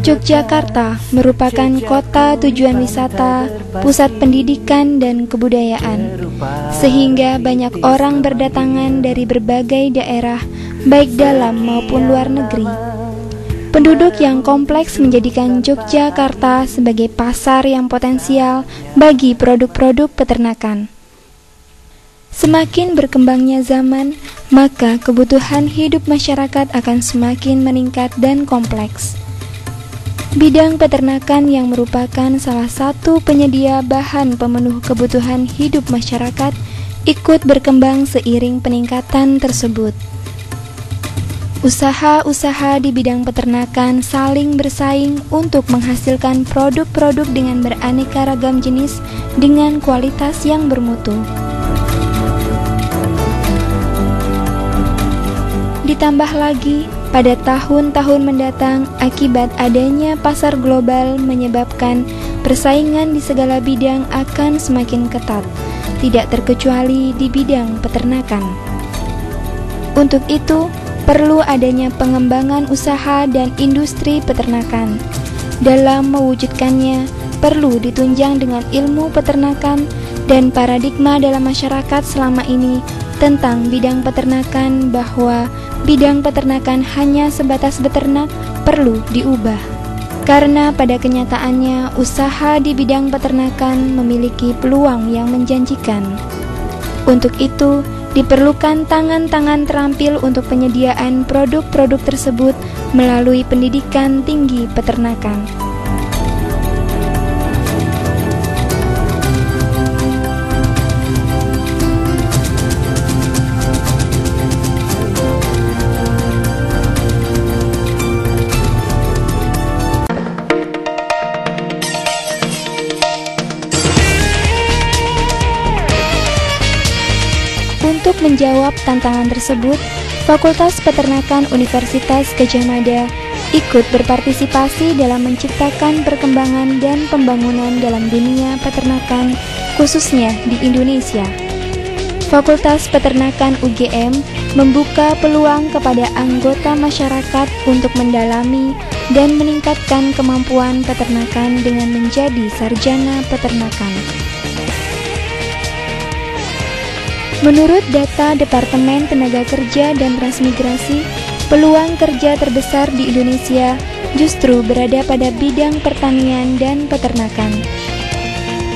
Yogyakarta merupakan kota tujuan wisata, pusat pendidikan dan kebudayaan, sehingga banyak orang berdatangan dari berbagai daerah, baik dalam maupun luar negeri. Penduduk yang kompleks menjadikan Yogyakarta sebagai pasar yang potensial bagi produk-produk peternakan. Semakin berkembangnya zaman, maka kebutuhan hidup masyarakat akan semakin meningkat dan kompleks. Bidang peternakan yang merupakan salah satu penyedia bahan pemenuh kebutuhan hidup masyarakat ikut berkembang seiring peningkatan tersebut. Usaha-usaha di bidang peternakan saling bersaing untuk menghasilkan produk-produk dengan beraneka ragam jenis dengan kualitas yang bermutu. Ditambah lagi, pada tahun-tahun mendatang, akibat adanya pasar global menyebabkan persaingan di segala bidang akan semakin ketat, tidak terkecuali di bidang peternakan. Untuk itu, perlu adanya pengembangan usaha dan industri peternakan. Dalam mewujudkannya, perlu ditunjang dengan ilmu peternakan dan paradigma dalam masyarakat selama ini tentang bidang peternakan bahwa bidang peternakan hanya sebatas beternak perlu diubah. Karena pada kenyataannya usaha di bidang peternakan memiliki peluang yang menjanjikan. Untuk itu, diperlukan tangan-tangan terampil untuk penyediaan produk-produk tersebut melalui pendidikan tinggi peternakan. Untuk menjawab tantangan tersebut, Fakultas Peternakan Universitas Gadjah Mada ikut berpartisipasi dalam menciptakan perkembangan dan pembangunan dalam dunia peternakan, khususnya di Indonesia. Fakultas Peternakan UGM membuka peluang kepada anggota masyarakat untuk mendalami dan meningkatkan kemampuan peternakan dengan menjadi sarjana peternakan. Menurut data Departemen Tenaga Kerja dan Transmigrasi, peluang kerja terbesar di Indonesia justru berada pada bidang pertanian dan peternakan.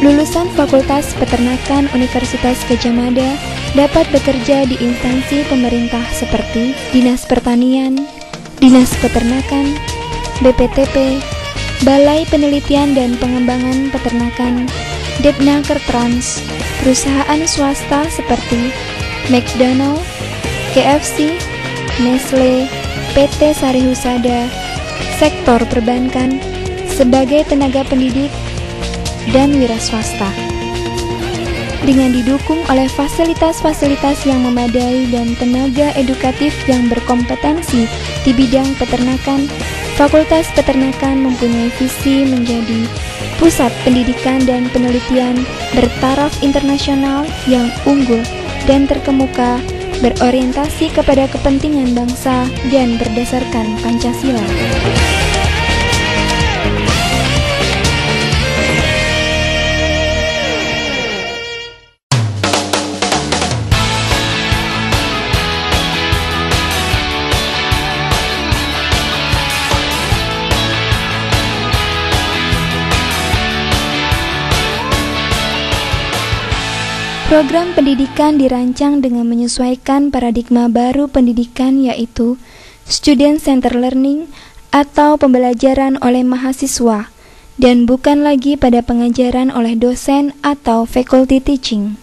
Lulusan Fakultas Peternakan Universitas Gadjah Mada dapat bekerja di instansi pemerintah seperti Dinas Pertanian, Dinas Peternakan, BPTP, Balai Penelitian dan Pengembangan Peternakan, Depnakertrans, perusahaan swasta seperti McDonald, KFC, Nestle, PT Sari Husada, sektor perbankan, sebagai tenaga pendidik, dan wira swasta. Dengan didukung oleh fasilitas-fasilitas yang memadai dan tenaga edukatif yang berkompetensi di bidang peternakan, Fakultas Peternakan mempunyai visi menjadi pusat pendidikan dan penelitian bertaraf internasional yang unggul dan terkemuka, berorientasi kepada kepentingan bangsa dan berdasarkan Pancasila. Program pendidikan dirancang dengan menyesuaikan paradigma baru pendidikan, yaitu Student Center Learning atau pembelajaran oleh mahasiswa, dan bukan lagi pada pengajaran oleh dosen atau faculty teaching.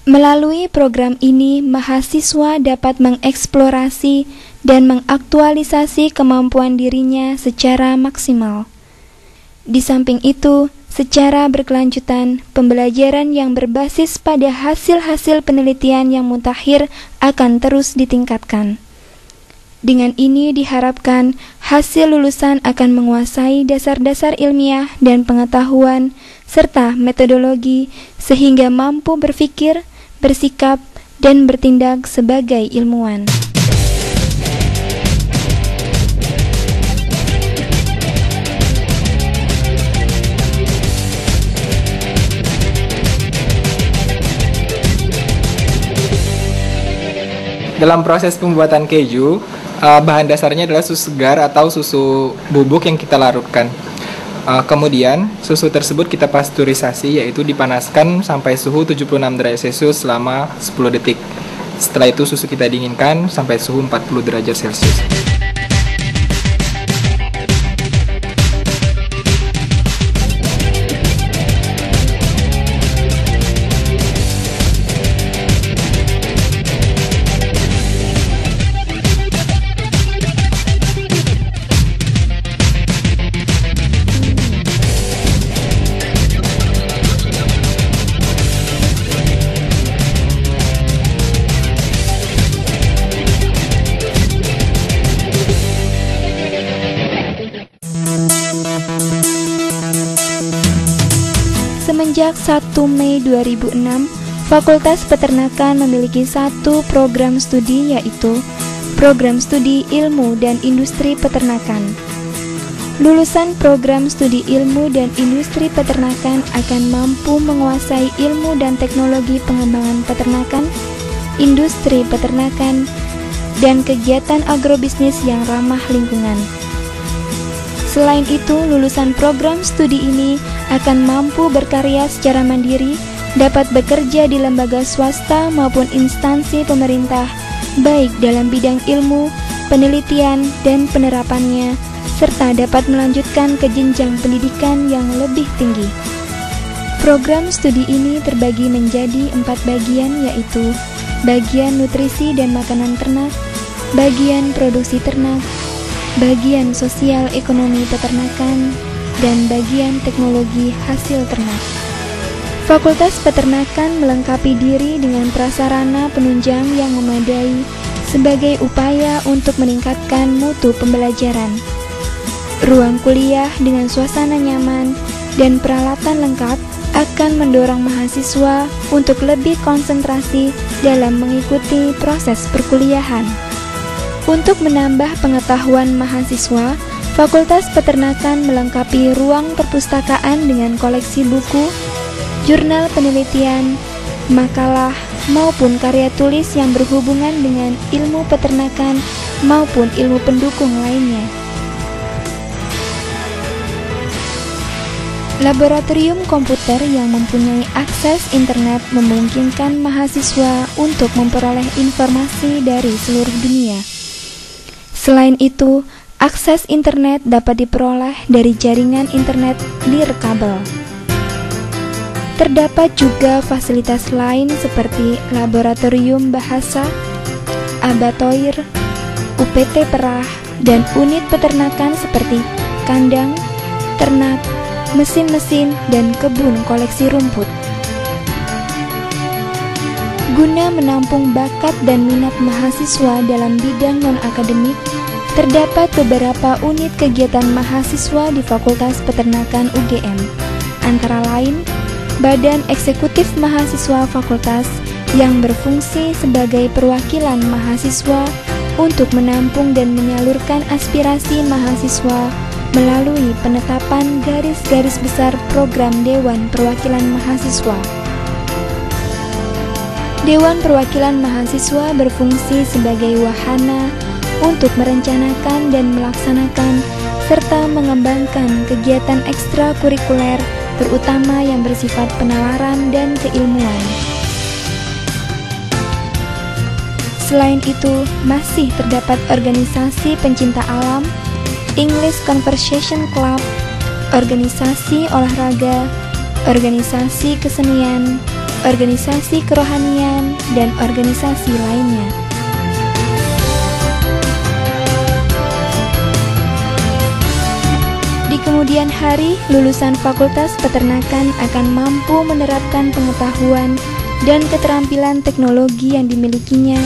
Melalui program ini, mahasiswa dapat mengeksplorasi dan mengaktualisasi kemampuan dirinya secara maksimal. Di samping itu, secara berkelanjutan, pembelajaran yang berbasis pada hasil-hasil penelitian yang mutakhir akan terus ditingkatkan. Dengan ini diharapkan hasil lulusan akan menguasai dasar-dasar ilmiah dan pengetahuan serta metodologi sehingga mampu berpikir, bersikap, dan bertindak sebagai ilmuwan. Dalam proses pembuatan keju, bahan dasarnya adalah susu segar atau susu bubuk yang kita larutkan. Kemudian, susu tersebut kita pasteurisasi, yaitu dipanaskan sampai suhu 76 derajat Celcius selama 10 detik. Setelah itu susu kita dinginkan sampai suhu 40 derajat Celcius. Sejak 1 Mei 2006, Fakultas Peternakan memiliki satu program studi, yaitu Program Studi Ilmu dan Industri Peternakan. Lulusan program studi ilmu dan industri peternakan akan mampu menguasai ilmu dan teknologi pengembangan peternakan, industri peternakan, dan kegiatan agrobisnis yang ramah lingkungan. Selain itu, lulusan program studi ini akan mampu berkarya secara mandiri, dapat bekerja di lembaga swasta maupun instansi pemerintah, baik dalam bidang ilmu, penelitian, dan penerapannya, serta dapat melanjutkan ke jenjang pendidikan yang lebih tinggi. Program studi ini terbagi menjadi 4 bagian, yaitu bagian nutrisi dan makanan ternak, bagian produksi ternak, bagian sosial ekonomi peternakan, dan bagian teknologi hasil ternak. Fakultas Peternakan melengkapi diri dengan prasarana penunjang yang memadai sebagai upaya untuk meningkatkan mutu pembelajaran. Ruang kuliah dengan suasana nyaman dan peralatan lengkap akan mendorong mahasiswa untuk lebih konsentrasi dalam mengikuti proses perkuliahan. Untuk menambah pengetahuan mahasiswa, Fakultas Peternakan melengkapi ruang perpustakaan dengan koleksi buku, jurnal penelitian, makalah, maupun karya tulis yang berhubungan dengan ilmu peternakan maupun ilmu pendukung lainnya. Laboratorium komputer yang mempunyai akses internet memungkinkan mahasiswa untuk memperoleh informasi dari seluruh dunia. Selain itu, akses internet dapat diperoleh dari jaringan internet nirkabel. Terdapat juga fasilitas lain seperti laboratorium bahasa, abatoire, UPT perah, dan unit peternakan seperti kandang, ternak, mesin-mesin, dan kebun koleksi rumput. Guna menampung bakat dan minat mahasiswa dalam bidang non-akademik, terdapat beberapa unit kegiatan mahasiswa di Fakultas Peternakan UGM, antara lain Badan Eksekutif Mahasiswa Fakultas yang berfungsi sebagai perwakilan mahasiswa untuk menampung dan menyalurkan aspirasi mahasiswa melalui penetapan garis-garis besar program Dewan Perwakilan Mahasiswa. Dewan Perwakilan Mahasiswa berfungsi sebagai wahana untuk merencanakan dan melaksanakan serta mengembangkan kegiatan ekstrakurikuler terutama yang bersifat penalaran dan keilmuan. Selain itu, masih terdapat organisasi pencinta alam, English Conversation Club, organisasi olahraga, organisasi kesenian, organisasi kerohanian, dan organisasi lainnya. Di kemudian hari, lulusan Fakultas Peternakan akan mampu menerapkan pengetahuan dan keterampilan teknologi yang dimilikinya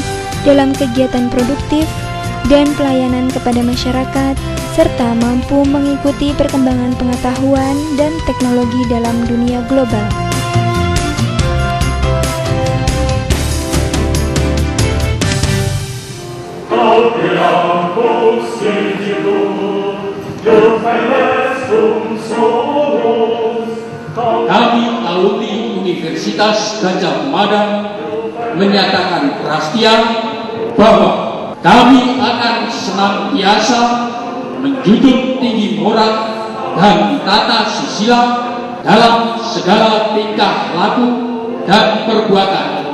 dalam kegiatan produktif dan pelayanan kepada masyarakat, serta mampu mengikuti perkembangan pengetahuan dan teknologi dalam dunia global. Kami alumni Universitas Gadjah Mada menyatakan prasetya bahwa kami akan senantiasa menjunjung tinggi moral dan tata susila dalam segala tingkah laku dan perbuatan.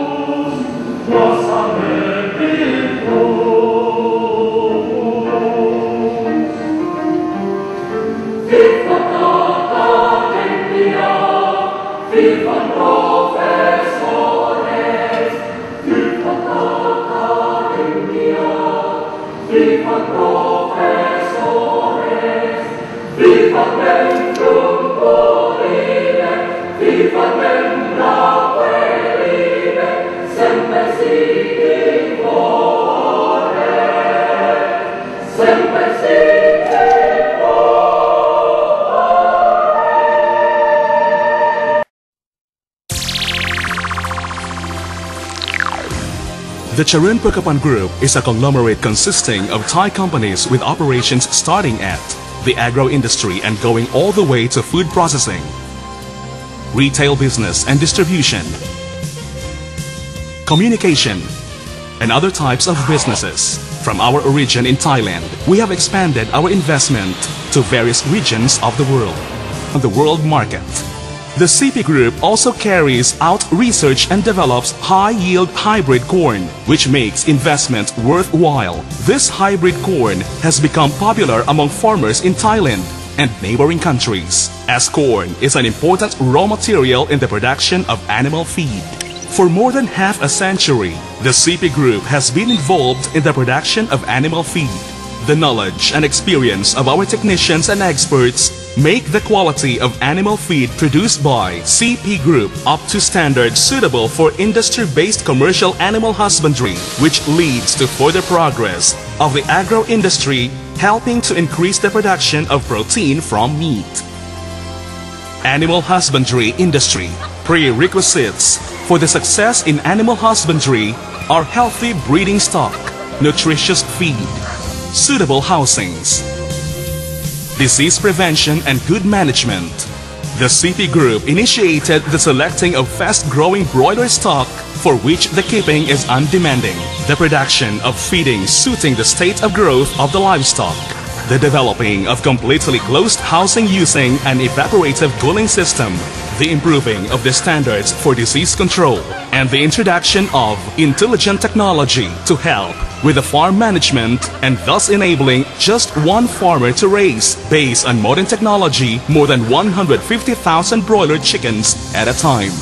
The Charun Perkapan Group is a conglomerate consisting of Thai companies with operations starting at the agro industry and going all the way to food processing, retail business and distribution, communication, and other types of businesses. From our origin in Thailand, we have expanded our investment to various regions of the world, on the world market. The CP Group also carries out research and develops high-yield hybrid corn, which makes investment worthwhile. This hybrid corn has become popular among farmers in Thailand and neighboring countries, as corn is an important raw material in the production of animal feed. For more than half a century, the CP Group has been involved in the production of animal feed. The knowledge and experience of our technicians and experts make the quality of animal feed produced by CP Group up to standards suitable for industry-based commercial animal husbandry, which leads to further progress of the agro industry, helping to increase the production of protein from meat. Animal husbandry industry. Prerequisites for the success in animal husbandry are healthy breeding stock, nutritious feed, suitable housings, disease prevention and good management. The CP Group initiated the selecting of fast-growing broiler stock for which the keeping is undemanding, the production of feeding suiting the state of growth of the livestock, the developing of completely closed housing using an evaporative cooling system, the improving of the standards for disease control, and the introduction of intelligent technology to help with the farm management and thus enabling just one farmer to raise, based on modern technology, more than 150,000 broiler chickens at a time.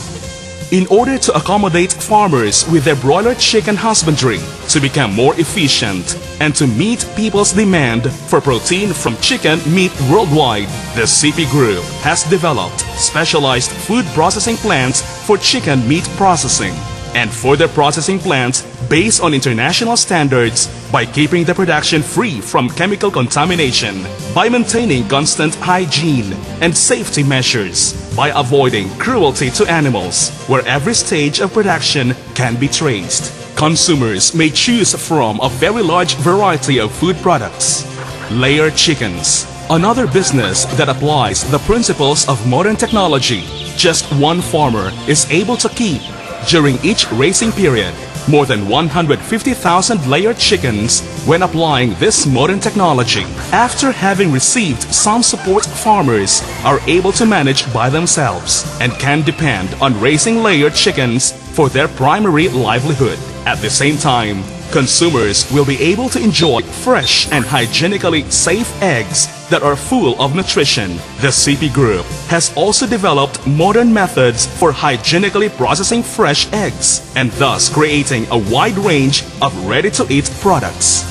In order to accommodate farmers with their broiler chicken husbandry to become more efficient and to meet people's demand for protein from chicken meat worldwide, the CP Group has developed specialized food processing plants for chicken meat processing and further processing plants based on international standards by keeping the production free from chemical contamination, by maintaining constant hygiene and safety measures, by avoiding cruelty to animals, where every stage of production can be traced. Consumers may choose from a very large variety of food products. Layer chickens, another business that applies the principles of modern technology. Just one farmer is able to keep, during each racing period, more than 150,000 layered chickens when applying this modern technology. After having received some support, farmers are able to manage by themselves and can depend on raising layered chickens for their primary livelihood. At the same time, consumers will be able to enjoy fresh and hygienically safe eggs that are full of nutrition. The CP Group has also developed modern methods for hygienically processing fresh eggs and thus creating a wide range of ready-to-eat products.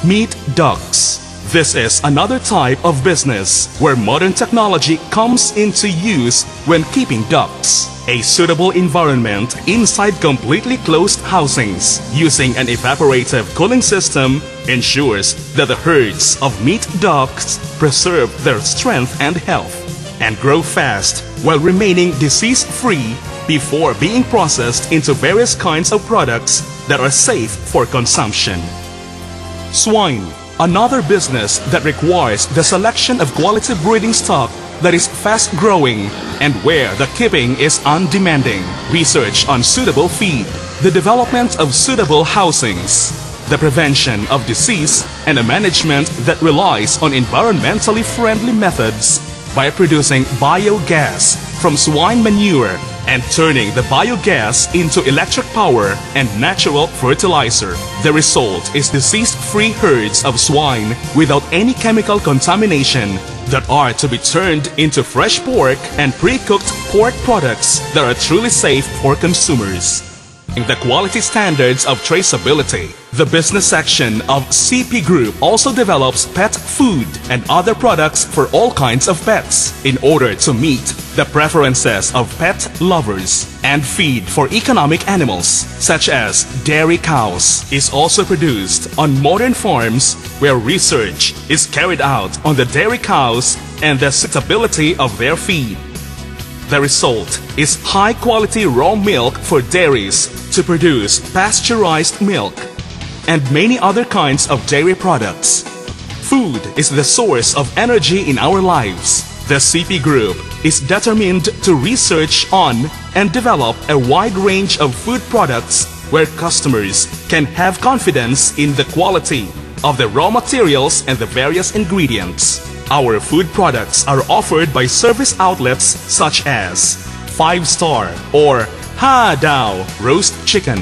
Meat ducts. This is another type of business where modern technology comes into use when keeping ducks. A suitable environment inside completely closed housings using an evaporative cooling system ensures that the herds of meat ducks preserve their strength and health and grow fast while remaining disease-free before being processed into various kinds of products that are safe for consumption. Swine. Another business that requires the selection of quality breeding stock that is fast-growing and where the keeping is undemanding. Research on suitable feed, the development of suitable housings, the prevention of disease, and a management that relies on environmentally friendly methods by producing biogas from swine manure and turning the biogas into electric power and natural fertilizer. The result is disease-free herds of swine without any chemical contamination that are to be turned into fresh pork and pre-cooked pork products that are truly safe for consumers. The quality standards of traceability. The business section of CP Group also develops pet food and other products for all kinds of pets in order to meet the preferences of pet lovers. And feed for economic animals, such as dairy cows, is also produced on modern farms where research is carried out on the dairy cows and the suitability of their feed. The result is high-quality raw milk for dairies to produce pasteurized milk and many other kinds of dairy products. Food is the source of energy in our lives. The CP Group is determined to research on and develop a wide range of food products where customers can have confidence in the quality of the raw materials and the various ingredients. Our food products are offered by service outlets such as 5-Star or Ha Dao Roast Chicken,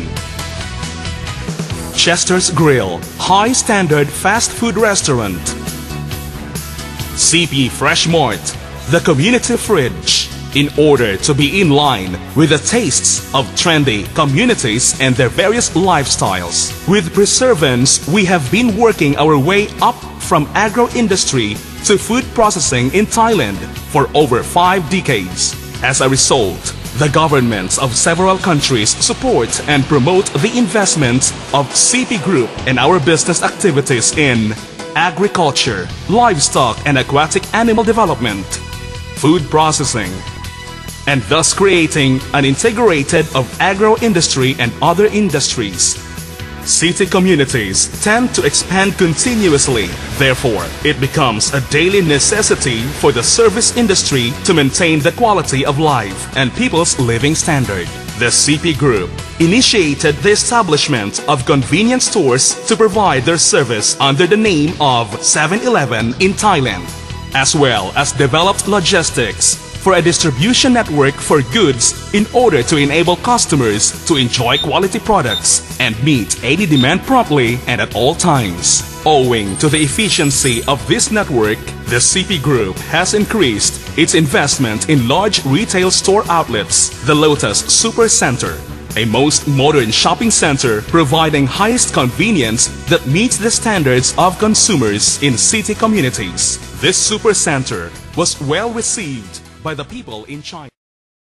Chester's Grill, high standard fast food restaurant, CP Fresh Mart, the community fridge, in order to be in line with the tastes of trendy communities and their various lifestyles. With Preservance, we have been working our way up from agro-industry to food processing in Thailand for over 5 decades. As a result, the governments of several countries support and promote the investment of CP Group and our business activities in agriculture, livestock and aquatic animal development, food processing, and thus creating an integrated of agro-industry and other industries. City communities tend to expand continuously. Therefore, it becomes a daily necessity for the service industry to maintain the quality of life and people's living standard. The CP Group initiated the establishment of convenience stores to provide their service under the name of 7-Eleven in Thailand, as well as developed logistics for a distribution network for goods in order to enable customers to enjoy quality products and meet any demand promptly and at all times. Owing to the efficiency of this network, the CP Group has increased its investment in large retail store outlets, the Lotus Super Center, a most modern shopping center providing highest convenience that meets the standards of consumers in city communities. This super center was well received by the people in China.